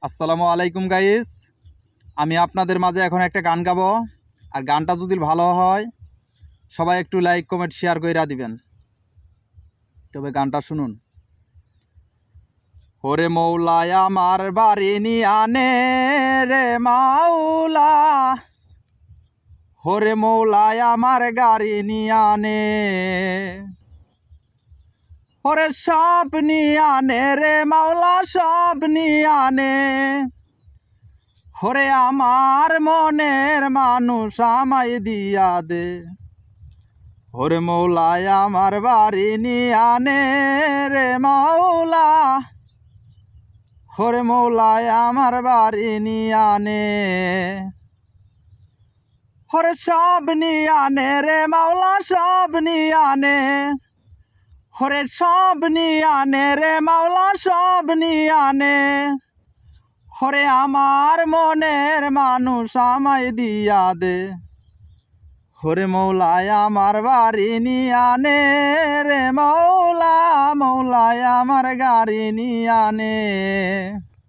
আসসালামু আলাইকুম গাইস। আমি আপনাদের মাঝে এখন একটা গান গাবো। আর গানটা যদি ভালো হয় সবাই একটু লাইক কমেন্ট শেয়ার কইরা দিবেন। তবে গানটা শুনুন। ওরে মৌলায় আমার বাড়ি নিয়ানে রে মাওলা, ওরে মৌলায় আমার গাড়ি নিয়ানে, ওরে সব নিয়ানে রে মাওলা সব নিয়ানে, ওরে আমার মনের মানুষ আমায় দিয়া দে, ওরে মৌলায় আমার বাড়ি নিয়ানে রে মাওলা, ওরে মৌলায় আমার বাড়ি নিয়ানে, ওরে সব নিয়ানে রে মাওলা সব নিয়ানে, ওরে সব নিয়ানে রে মাওলা সব নিয়ানে, ওরে আমার মনের মানুষ আমায় দিয়া দে, ওরে মৌলায় আমার বাড়ি নিয়ানে রে মাওলা, মৌলায় আমার গাড়ি নিয়ানে।